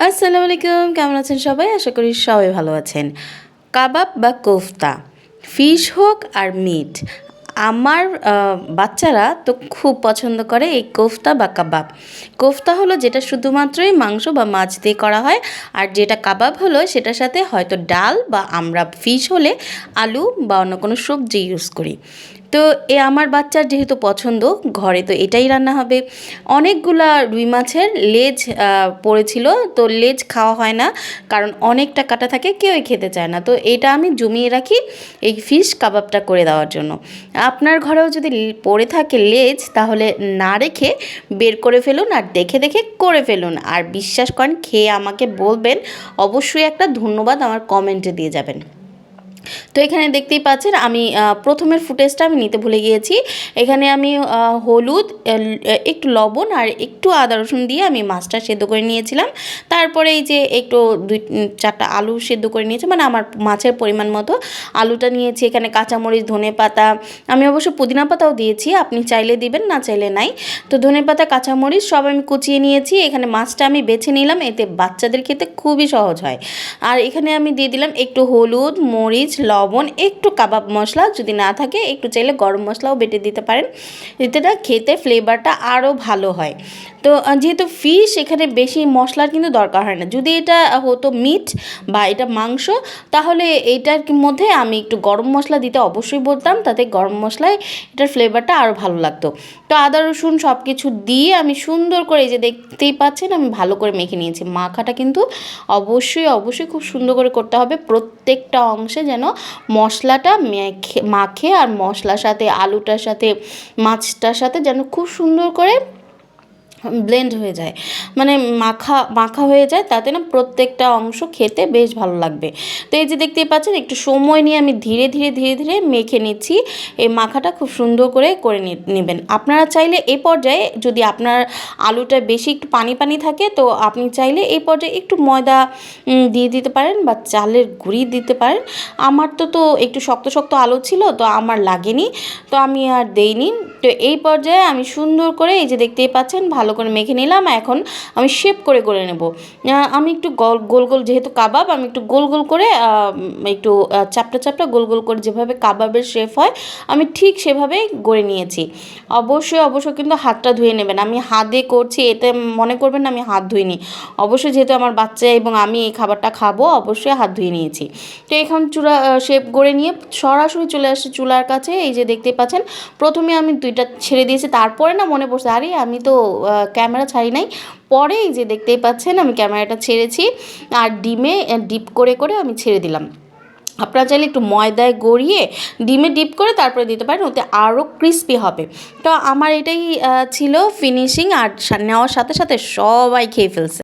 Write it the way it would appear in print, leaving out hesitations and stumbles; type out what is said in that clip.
আসসালামু আলাইকুম, কেমন আছেন সবাই? আশা করি সবাই ভালো আছেন। কাবাব বা কোফতা, ফিশ হোক আর মিট, আমার বাচ্চারা তো খুব পছন্দ করে এই কোফতা বা কাবাব। কোফতা হলো যেটা শুধুমাত্রই মাংস বা মাছ দিয়ে করা হয়, আর যেটা কাবাব হলো সেটার সাথে হয়তো ডাল বা আমরা ফিশ হলে আলু বা অন্য কোনো সবজি ইউজ করি। তো আমার বাচ্চার যেহেতু পছন্দ, ঘরে তো এটাই রান্না হবে। অনেকগুলা রুই মাছের লেজ পড়েছিল, তো লেজ খাওয়া হয় না, কারণ অনেকটা কাটা থাকে, কেউই খেতে চায় না। তো এটা আমি জমিয়ে রাখি এই ফিশ কাবাবটা করে দেওয়ার জন্য। আপনার ঘরেও যদি পড়ে থাকে লেজ, তাহলে না রেখে বের করে ফেলুন আর দেখে দেখে করে ফেলুন। আর বিশ্বাস করেন, খেয়ে আমাকে বলবেন, অবশ্যই একটা ধন্যবাদ আমার কমেন্টে দিয়ে যাবেন। তো এখানে দেখতেই পাচ্ছেন আমি প্রথমের ফুটেজটা আমি নিতে ভুলে গিয়েছি। এখানে আমি হলুদ, একটু লবণ আর একটু আদা রসুন দিয়ে আমি মাছটা সেদ্ধ করে নিয়েছিলাম। তারপরে এই যে একটু 2-4টা আলু সেদ্ধ করে নিয়েছি, মানে আমার মাছের পরিমাণ মতো আলুটা নিয়েছি। এখানে কাঁচামরিচ, ধনেপাতা, আমি অবশ্য পুদিনা পাতাও দিয়েছি, আপনি চাইলে দিবেন, না চাইলে নাই। তো ধনেপাতা, কাঁচামরিচ সব আমি কুচিয়ে নিয়েছি। এখানে মাছটা আমি বেছে নিলাম, এতে বাচ্চাদের খেতে খুবই সহজ হয়। আর এখানে আমি দিয়ে দিলাম একটু হলুদ, মরিচ, লবণ, একটু কাবাব মশলা, যদি না থাকে একটু চাইলে গরম মশলাও বেটে দিতে পারেন। এতে খেতে ফ্লেভারটা আরও ভালো হয়। তো যেহেতু ফিশ, এখানে বেশি মশলার কিন্তু দরকার হয় না। যদি এটা হতো মিট বা এটা মাংস, তাহলে এইটার মধ্যে আমি একটু গরম মশলা দিতে অবশ্যই বলতাম, তাতে গরম মশলায় এটার ফ্লেভারটা আরও ভালো লাগতো। তো আদা রসুন সব কিছু দিয়ে আমি সুন্দর করে, এই যে দেখতেই পাচ্ছেন, আমি ভালো করে মেখে নিয়েছি। মাখাটা কিন্তু অবশ্যই খুব সুন্দর করে করতে হবে, প্রত্যেকটা অংশে যেন মশলাটা মাখে আর মশলার সাথে, আলুটার সাথে, মাছটার সাথে যেন খুব সুন্দর করে ব্লেন্ড হয়ে যায়, মানে মাখা মাখা হয়ে যায়, তাতে না প্রত্যেকটা অংশ খেতে বেশ ভালো লাগবে। তো এই যে দেখতেই পাচ্ছেন, একটু সময় নিয়ে আমি ধীরে ধীরে মেখে নিচ্ছি। এই মাখাটা খুব সুন্দর করে নেবেন। আপনারা চাইলে এই পর্যায়ে, যদি আপনার আলুটা বেশি একটু পানি থাকে, তো আপনি চাইলে এই পর্যায়ে একটু ময়দা দিয়ে দিতে পারেন বা চালের গুঁড়ি দিতে পারেন। আমার তো একটু শক্ত আলু ছিল, তো আমার লাগেনি, তো আমি আর দেইনি। তো এই পর্যায়ে আমি সুন্দর করে, এই যে দেখতেই পাচ্ছেন, ভালো করে মেখে নিলাম। এখন আমি শেপ করে নেব। আমি একটু গোল গোল, যেহেতু কাবাব, আমি একটু গোল গোল করে, একটু চাপটা গোল করে, যেভাবে কাবাবের শেপ হয় আমি ঠিক সেভাবেই গড়ে নিয়েছি। অবশ্যই কিন্তু হাতটা ধুয়ে নেবেন। আমি হাত দিয়ে করছি, এতে মনে করবেন না আমি হাত ধুইনি। অবশ্যই, যেহেতু আমার বাচ্চা এবং আমি এই খাবারটা খাবো, অবশ্যই হাত ধুয়ে নিয়েছি। তো এখন শেপ গড়ে নিয়ে সরাসরি চলে আসছে চুলার কাছে। এই যে দেখতেই পাচ্ছেন, প্রথমে আমি 2টা ছেড়ে দিয়েছি, তারপরে না মনে পড়ছে, আরে আমি তো ক্যামেরা ছাড়ি নাই। পরে এই যে দেখতেই পাচ্ছেন, আমি ক্যামেরাটা ছেড়েছি আর ডিমে ডিপ করে আমি ছেড়ে দিলাম। আপনারা চাইলে একটু ময়দায় গড়িয়ে ডিমে ডিপ করে তারপরে দিতে পারেন, ওতে আরও ক্রিস্পি হবে। তো আমার এটাই ছিল ফিনিশিং, আর নেওয়ার সাথে সাথে সবাই খেয়ে ফেলছে।